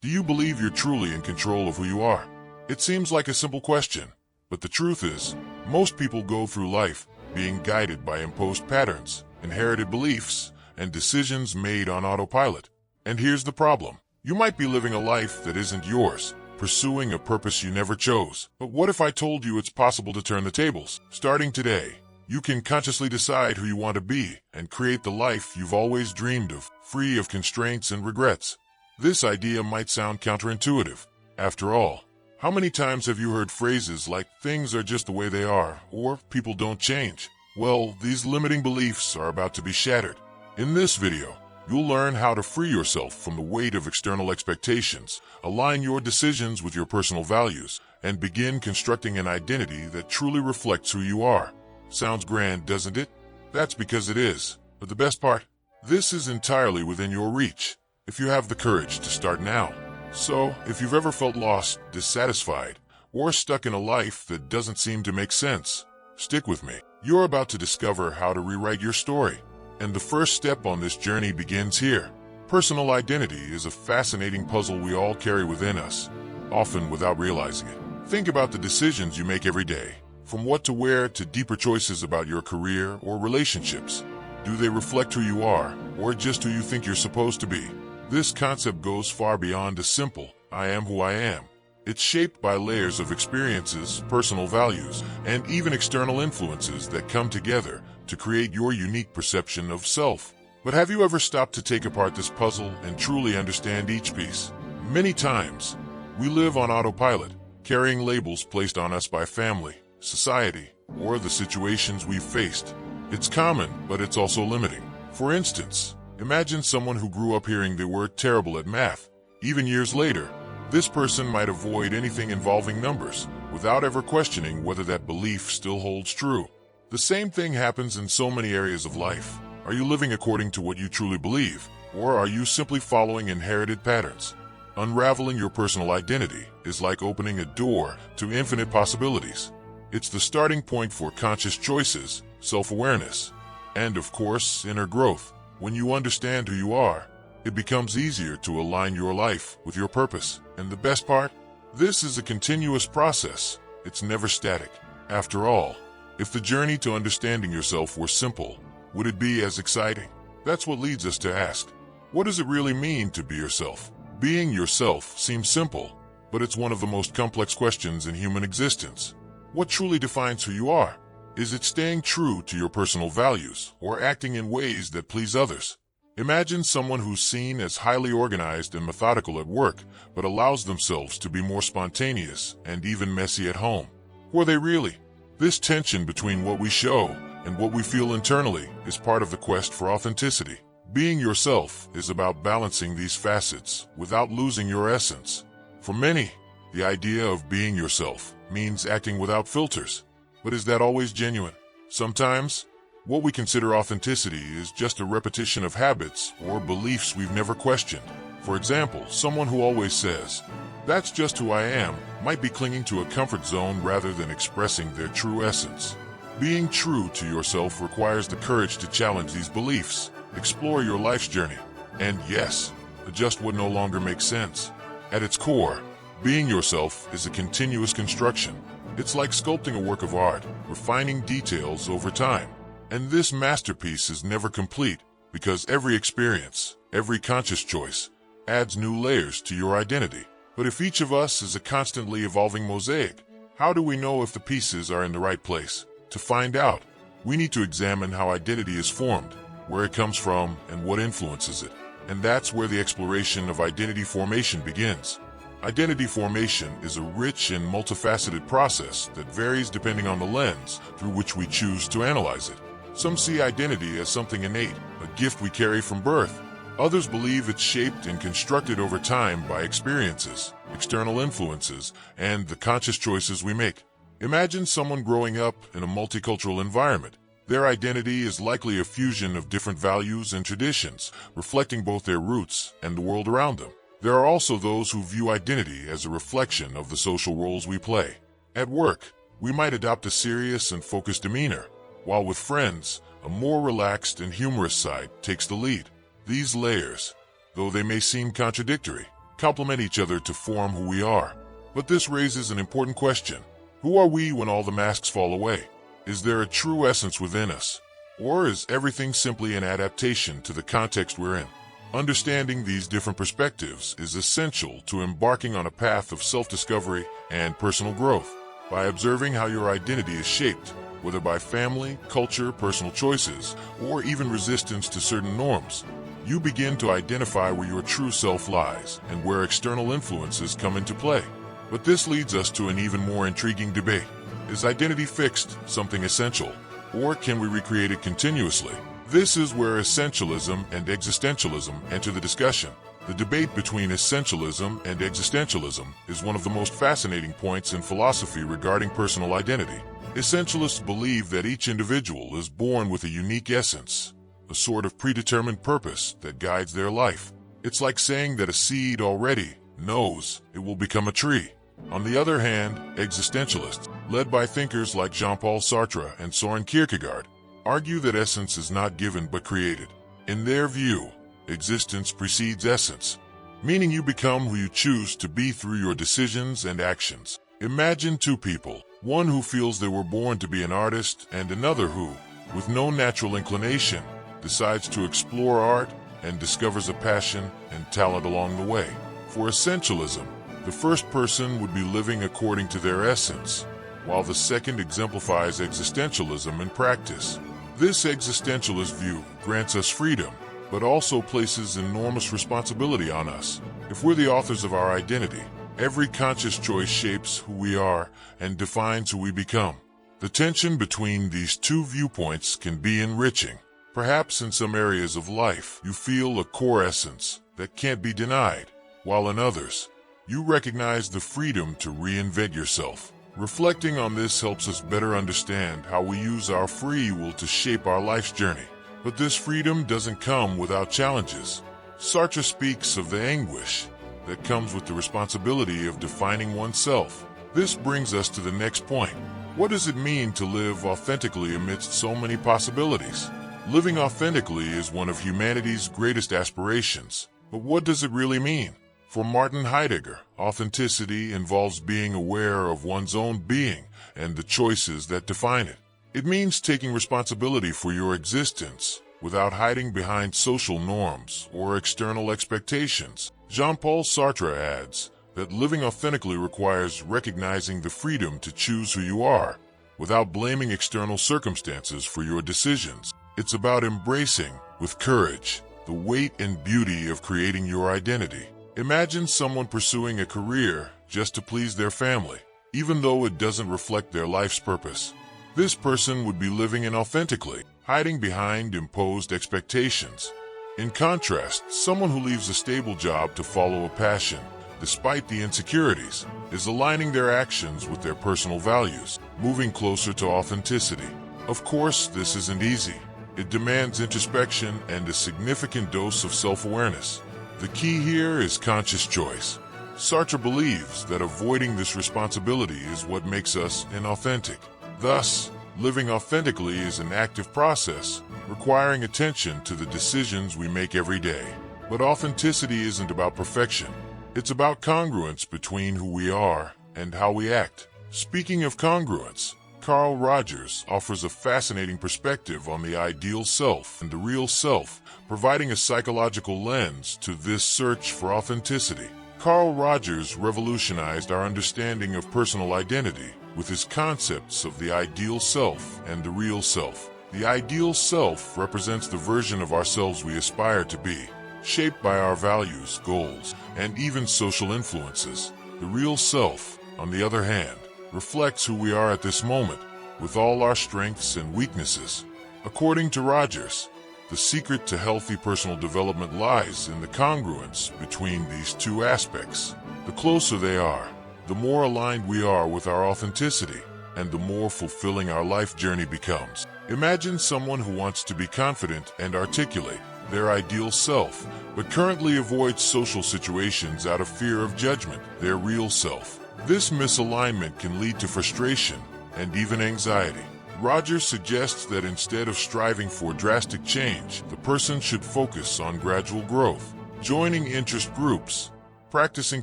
Do you believe you're truly in control of who you are? It seems like a simple question, but the truth is, most people go through life being guided by imposed patterns, inherited beliefs, and decisions made on autopilot. And here's the problem. You might be living a life that isn't yours, pursuing a purpose you never chose. But what if I told you it's possible to turn the tables? Starting today, you can consciously decide who you want to be and create the life you've always dreamed of, free of constraints and regrets. This idea might sound counterintuitive. After all, how many times have you heard phrases like, "things are just the way they are," or "people don't change"? Well, these limiting beliefs are about to be shattered. In this video, you'll learn how to free yourself from the weight of external expectations, align your decisions with your personal values, and begin constructing an identity that truly reflects who you are. Sounds grand, doesn't it? That's because it is. But the best part? This is entirely within your reach, if you have the courage to start now. So, if you've ever felt lost, dissatisfied, or stuck in a life that doesn't seem to make sense, stick with me. You're about to discover how to rewrite your story. And the first step on this journey begins here. Personal identity is a fascinating puzzle we all carry within us, often without realizing it. Think about the decisions you make every day, from what to wear to deeper choices about your career or relationships. Do they reflect who you are, or just who you think you're supposed to be? This concept goes far beyond a simple, "I am who I am." It's shaped by layers of experiences, personal values, and even external influences that come together to create your unique perception of self. But have you ever stopped to take apart this puzzle and truly understand each piece? Many times, we live on autopilot, carrying labels placed on us by family, society, or the situations we've faced. It's common, but it's also limiting. For instance, imagine someone who grew up hearing they were terrible at math. Even years later, this person might avoid anything involving numbers without ever questioning whether that belief still holds true. The same thing happens in so many areas of life. Are you living according to what you truly believe, or are you simply following inherited patterns? Unraveling your personal identity is like opening a door to infinite possibilities. It's the starting point for conscious choices, self-awareness, and of course, inner growth. When you understand who you are, it becomes easier to align your life with your purpose. And the best part? This is a continuous process. It's never static. After all, if the journey to understanding yourself were simple, would it be as exciting? That's what leads us to ask, what does it really mean to be yourself? Being yourself seems simple, but it's one of the most complex questions in human existence. What truly defines who you are? Is it staying true to your personal values or acting in ways that please others? Imagine someone who's seen as highly organized and methodical at work, but allows themselves to be more spontaneous and even messy at home. Were they really? This tension between what we show and what we feel internally is part of the quest for authenticity. Being yourself is about balancing these facets without losing your essence. For many, the idea of being yourself means acting without filters. But is that always genuine? Sometimes, what we consider authenticity is just a repetition of habits or beliefs we've never questioned. For example, someone who always says, "That's just who I am," might be clinging to a comfort zone rather than expressing their true essence. Being true to yourself requires the courage to challenge these beliefs, explore your life's journey, and yes, adjust what no longer makes sense. At its core, being yourself is a continuous construction. It's like sculpting a work of art, refining details over time. And this masterpiece is never complete because every experience, every conscious choice, adds new layers to your identity. But if each of us is a constantly evolving mosaic, how do we know if the pieces are in the right place? To find out, we need to examine how identity is formed, where it comes from, and what influences it. And that's where the exploration of identity formation begins. Identity formation is a rich and multifaceted process that varies depending on the lens through which we choose to analyze it. Some see identity as something innate, a gift we carry from birth. Others believe it's shaped and constructed over time by experiences, external influences, and the conscious choices we make. Imagine someone growing up in a multicultural environment. Their identity is likely a fusion of different values and traditions, reflecting both their roots and the world around them. There are also those who view identity as a reflection of the social roles we play. At work, we might adopt a serious and focused demeanor, while with friends, a more relaxed and humorous side takes the lead. These layers, though they may seem contradictory, complement each other to form who we are. But this raises an important question. Who are we when all the masks fall away? Is there a true essence within us? Or is everything simply an adaptation to the context we're in? Understanding these different perspectives is essential to embarking on a path of self-discovery and personal growth. By observing how your identity is shaped, whether by family, culture, personal choices, or even resistance to certain norms, you begin to identify where your true self lies and where external influences come into play. But this leads us to an even more intriguing debate. Is identity fixed, something essential, or can we recreate it continuously? This is where essentialism and existentialism enter the discussion. The debate between essentialism and existentialism is one of the most fascinating points in philosophy regarding personal identity. Essentialists believe that each individual is born with a unique essence, a sort of predetermined purpose that guides their life. It's like saying that a seed already knows it will become a tree. On the other hand, existentialists, led by thinkers like Jean-Paul Sartre and Soren Kierkegaard, argue that essence is not given but created. In their view, existence precedes essence, meaning you become who you choose to be through your decisions and actions. Imagine two people, one who feels they were born to be an artist and another who, with no natural inclination, decides to explore art and discovers a passion and talent along the way. For essentialism, the first person would be living according to their essence, while the second exemplifies existentialism in practice. This existentialist view grants us freedom, but also places enormous responsibility on us. If we're the authors of our identity, every conscious choice shapes who we are and defines who we become. The tension between these two viewpoints can be enriching. Perhaps in some areas of life, you feel a core essence that can't be denied, while in others, you recognize the freedom to reinvent yourself. Reflecting on this helps us better understand how we use our free will to shape our life's journey. But this freedom doesn't come without challenges. Sartre speaks of the anguish that comes with the responsibility of defining oneself. This brings us to the next point. What does it mean to live authentically amidst so many possibilities? Living authentically is one of humanity's greatest aspirations. But what does it really mean? For Martin Heidegger, authenticity involves being aware of one's own being and the choices that define it. It means taking responsibility for your existence without hiding behind social norms or external expectations. Jean-Paul Sartre adds that living authentically requires recognizing the freedom to choose who you are without blaming external circumstances for your decisions. It's about embracing, with courage, the weight and beauty of creating your identity. Imagine someone pursuing a career just to please their family, even though it doesn't reflect their life's purpose. This person would be living inauthentically, hiding behind imposed expectations. In contrast, someone who leaves a stable job to follow a passion, despite the insecurities, is aligning their actions with their personal values, moving closer to authenticity. Of course, this isn't easy. It demands introspection and a significant dose of self-awareness. The key here is conscious choice. Sartre believes that avoiding this responsibility is what makes us inauthentic. Thus, living authentically is an active process, requiring attention to the decisions we make every day. But authenticity isn't about perfection. It's about congruence between who we are and how we act. Speaking of congruence, Carl Rogers offers a fascinating perspective on the ideal self and the real self, providing a psychological lens to this search for authenticity. Carl Rogers revolutionized our understanding of personal identity with his concepts of the ideal self and the real self. The ideal self represents the version of ourselves we aspire to be, shaped by our values, goals, and even social influences. The real self, on the other hand, reflects who we are at this moment, with all our strengths and weaknesses. According to Rogers, the secret to healthy personal development lies in the congruence between these two aspects. The closer they are, the more aligned we are with our authenticity, and the more fulfilling our life journey becomes. Imagine someone who wants to be confident and articulate their ideal self, but currently avoids social situations out of fear of judgment, their real self. This misalignment can lead to frustration and even anxiety. Rogers suggests that instead of striving for drastic change, the person should focus on gradual growth, joining interest groups, Practicing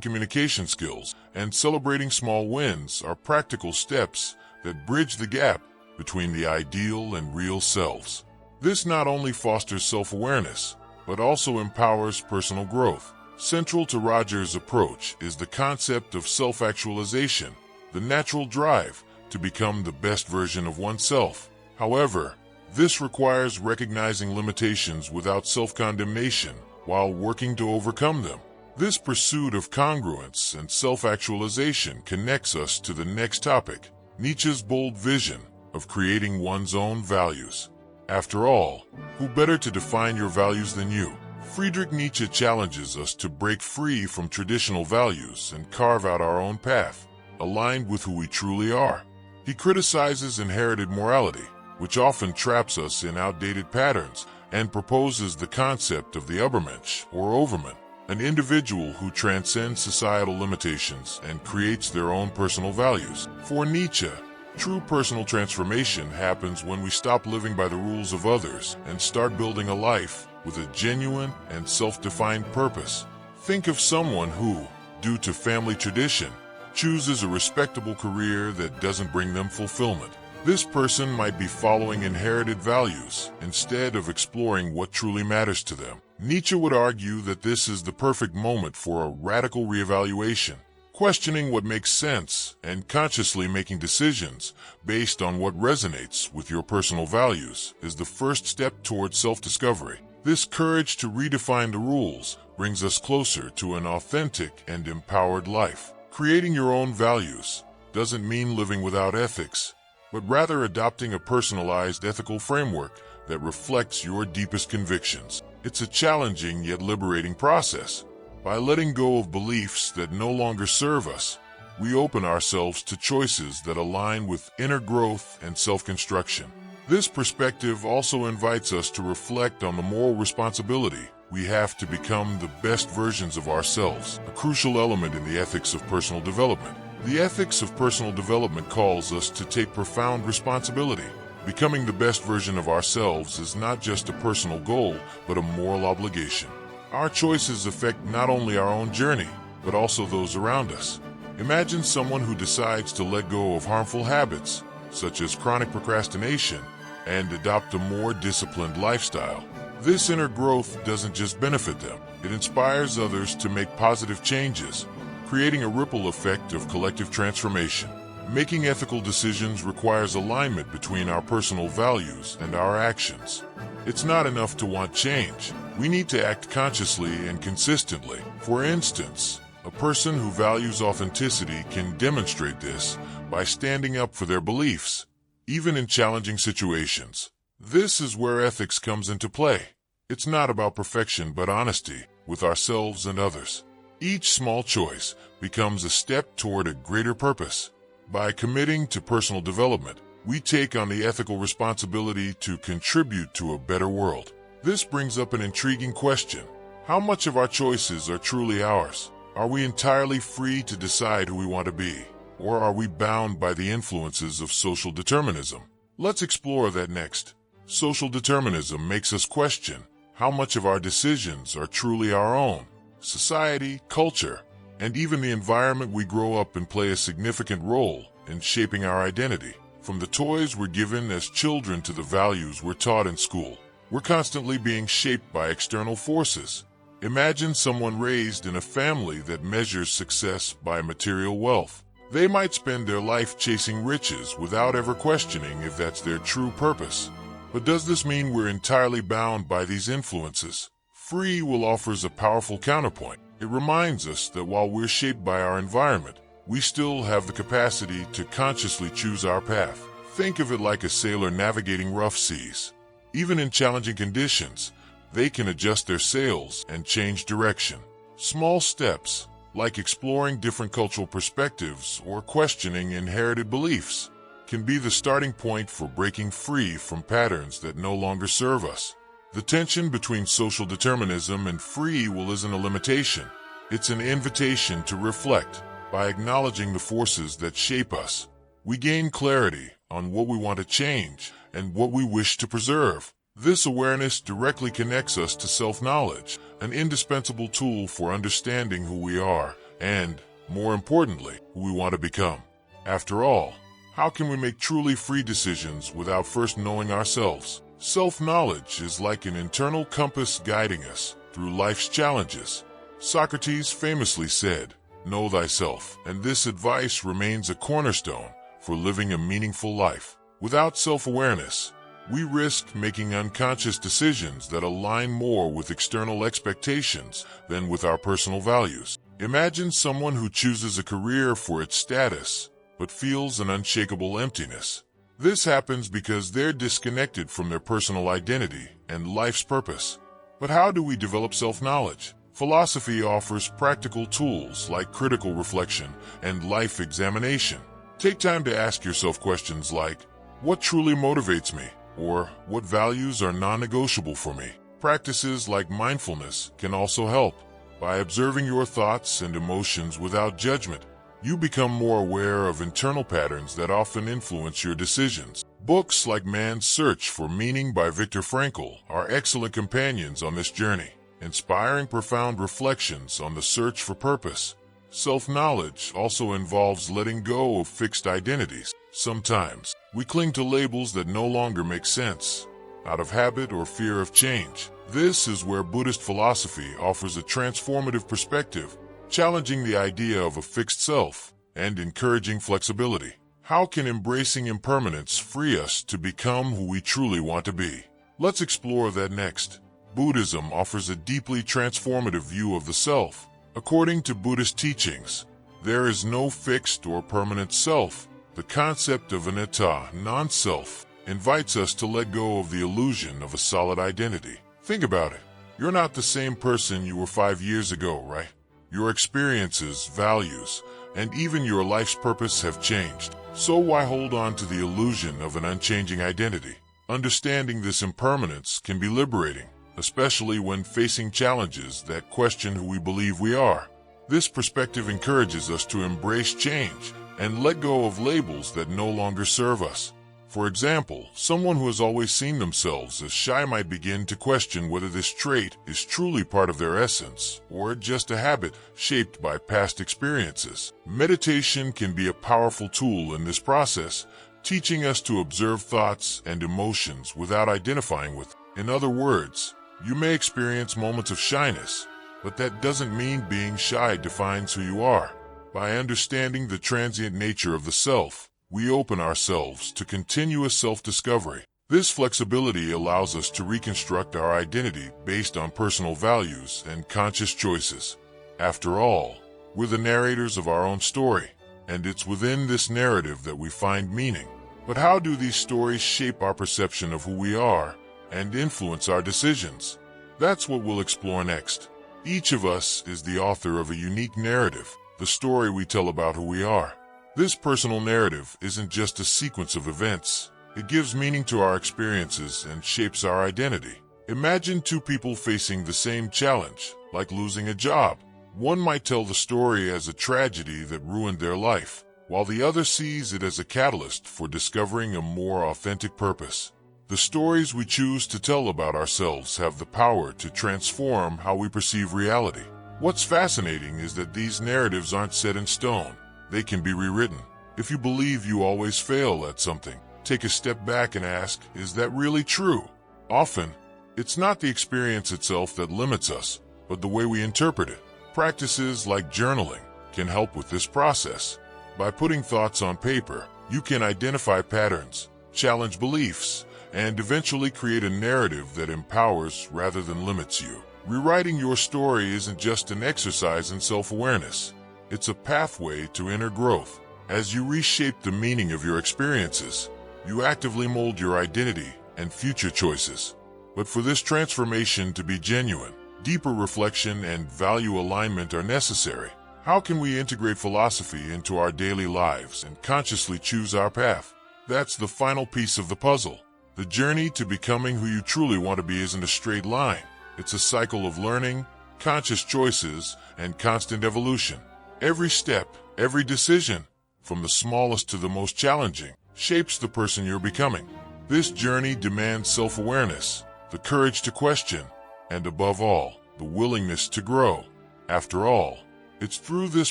communication skills and celebrating small wins are practical steps that bridge the gap between the ideal and real selves. This not only fosters self-awareness, but also empowers personal growth. Central to Rogers' approach is the concept of self-actualization, the natural drive to become the best version of oneself. However, this requires recognizing limitations without self-condemnation while working to overcome them. This pursuit of congruence and self-actualization connects us to the next topic, Nietzsche's bold vision of creating one's own values. After all, who better to define your values than you? Friedrich Nietzsche challenges us to break free from traditional values and carve out our own path, aligned with who we truly are. He criticizes inherited morality, which often traps us in outdated patterns, and proposes the concept of the Übermensch or Overman, an individual who transcends societal limitations and creates their own personal values. For Nietzsche, true personal transformation happens when we stop living by the rules of others and start building a life with a genuine and self-defined purpose. Think of someone who, due to family tradition, chooses a respectable career that doesn't bring them fulfillment. This person might be following inherited values instead of exploring what truly matters to them. Nietzsche would argue that this is the perfect moment for a radical reevaluation, questioning what makes sense and consciously making decisions based on what resonates with your personal values is the first step towards self-discovery. This courage to redefine the rules brings us closer to an authentic and empowered life. Creating your own values doesn't mean living without ethics, but rather adopting a personalized ethical framework that reflects your deepest convictions. It's a challenging yet liberating process. By letting go of beliefs that no longer serve us, we open ourselves to choices that align with inner growth and self-construction. This perspective also invites us to reflect on the moral responsibility we have to become the best versions of ourselves, a crucial element in the ethics of personal development. The ethics of personal development calls us to take profound responsibility. Becoming the best version of ourselves is not just a personal goal, but a moral obligation. Our choices affect not only our own journey, but also those around us. Imagine someone who decides to let go of harmful habits, such as chronic procrastination, and adopt a more disciplined lifestyle. This inner growth doesn't just benefit them, it inspires others to make positive changes, creating a ripple effect of collective transformation. Making ethical decisions requires alignment between our personal values and our actions. It's not enough to want change. We need to act consciously and consistently. For instance, a person who values authenticity can demonstrate this by standing up for their beliefs, even in challenging situations. This is where ethics comes into play. It's not about perfection but honesty with ourselves and others. Each small choice becomes a step toward a greater purpose. By committing to personal development, we take on the ethical responsibility to contribute to a better world. This brings up an intriguing question. How much of our choices are truly ours? Are we entirely free to decide who we want to be? Or are we bound by the influences of social determinism? Let's explore that next. Social determinism makes us question how much of our decisions are truly our own. Society, culture, and even the environment we grow up in play a significant role in shaping our identity. From the toys we're given as children to the values we're taught in school, we're constantly being shaped by external forces. Imagine someone raised in a family that measures success by material wealth. They might spend their life chasing riches without ever questioning if that's their true purpose. But does this mean we're entirely bound by these influences? Free will offers a powerful counterpoint. It reminds us that while we're shaped by our environment, we still have the capacity to consciously choose our path. Think of it like a sailor navigating rough seas. Even in challenging conditions, they can adjust their sails and change direction. Small steps, like exploring different cultural perspectives or questioning inherited beliefs, can be the starting point for breaking free from patterns that no longer serve us. The tension between social determinism and free will isn't a limitation. It's an invitation to reflect. By acknowledging the forces that shape us, we gain clarity on what we want to change and what we wish to preserve. This awareness directly connects us to self-knowledge, an indispensable tool for understanding who we are and, more importantly, who we want to become. After all, how can we make truly free decisions without first knowing ourselves? Self-knowledge is like an internal compass guiding us through life's challenges. Socrates famously said, "Know thyself," and this advice remains a cornerstone for living a meaningful life. Without self-awareness, we risk making unconscious decisions that align more with external expectations than with our personal values. Imagine someone who chooses a career for its status, but feels an unshakable emptiness. This happens because they're disconnected from their personal identity and life's purpose. But how do we develop self-knowledge? Philosophy offers practical tools like critical reflection and life examination. Take time to ask yourself questions like, what truly motivates me? Or what values are non-negotiable for me? Practices like mindfulness can also help. By observing your thoughts and emotions without judgment, you become more aware of internal patterns that often influence your decisions. Books like Man's Search for Meaning by Viktor Frankl are excellent companions on this journey, inspiring profound reflections on the search for purpose. Self-knowledge also involves letting go of fixed identities. Sometimes, we cling to labels that no longer make sense, out of habit or fear of change. This is where Buddhist philosophy offers a transformative perspective, challenging the idea of a fixed self and encouraging flexibility. How can embracing impermanence free us to become who we truly want to be? Let's explore that next. Buddhism offers a deeply transformative view of the self. According to Buddhist teachings, there is no fixed or permanent self. The concept of anatta, non-self, invites us to let go of the illusion of a solid identity. Think about it. You're not the same person you were 5 years ago, right? Your experiences, values, and even your life's purpose have changed. So why hold on to the illusion of an unchanging identity? Understanding this impermanence can be liberating, especially when facing challenges that question who we believe we are. This perspective encourages us to embrace change and let go of labels that no longer serve us. For example, someone who has always seen themselves as shy might begin to question whether this trait is truly part of their essence or just a habit shaped by past experiences. Meditation can be a powerful tool in this process, teaching us to observe thoughts and emotions without identifying with them. In other words, you may experience moments of shyness, but that doesn't mean being shy defines who you are. By understanding the transient nature of the self, we open ourselves to continuous self-discovery. This flexibility allows us to reconstruct our identity based on personal values and conscious choices. After all, we're the narrators of our own story, and it's within this narrative that we find meaning. But how do these stories shape our perception of who we are and influence our decisions? That's what we'll explore next. Each of us is the author of a unique narrative, the story we tell about who we are. This personal narrative isn't just a sequence of events. It gives meaning to our experiences and shapes our identity. Imagine two people facing the same challenge, like losing a job. One might tell the story as a tragedy that ruined their life, while the other sees it as a catalyst for discovering a more authentic purpose. The stories we choose to tell about ourselves have the power to transform how we perceive reality. What's fascinating is that these narratives aren't set in stone. They can be rewritten. If you believe you always fail at something, take a step back and ask, is that really true? Often, it's not the experience itself that limits us, but the way we interpret it. Practices like journaling can help with this process. By putting thoughts on paper, you can identify patterns, challenge beliefs, and eventually create a narrative that empowers rather than limits you. Rewriting your story isn't just an exercise in self-awareness. It's a pathway to inner growth. As you reshape the meaning of your experiences, you actively mold your identity and future choices. But for this transformation to be genuine, deeper reflection and value alignment are necessary. How can we integrate philosophy into our daily lives and consciously choose our path? That's the final piece of the puzzle. The journey to becoming who you truly want to be isn't a straight line. It's a cycle of learning, conscious choices, and constant evolution. Every step, every decision, from the smallest to the most challenging, shapes the person you're becoming. This journey demands self-awareness, the courage to question, and above all, the willingness to grow. After all, it's through this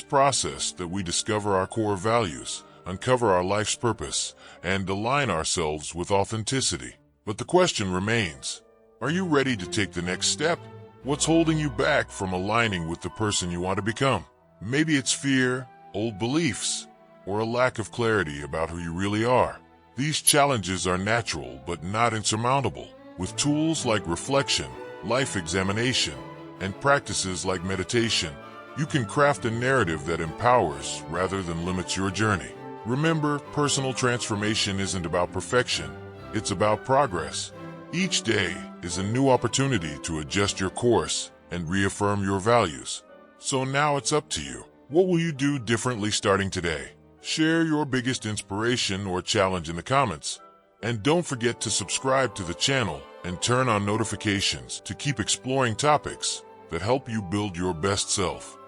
process that we discover our core values, uncover our life's purpose, and align ourselves with authenticity. But the question remains, are you ready to take the next step? What's holding you back from aligning with the person you want to become? Maybe it's fear, old beliefs, or a lack of clarity about who you really are. These challenges are natural but not insurmountable. With tools like reflection, life examination, and practices like meditation, you can craft a narrative that empowers rather than limits your journey. Remember, personal transformation isn't about perfection, it's about progress. Each day is a new opportunity to adjust your course and reaffirm your values. So now it's up to you. What will you do differently starting today? Share your biggest inspiration or challenge in the comments. And don't forget to subscribe to the channel and turn on notifications to keep exploring topics that help you build your best self.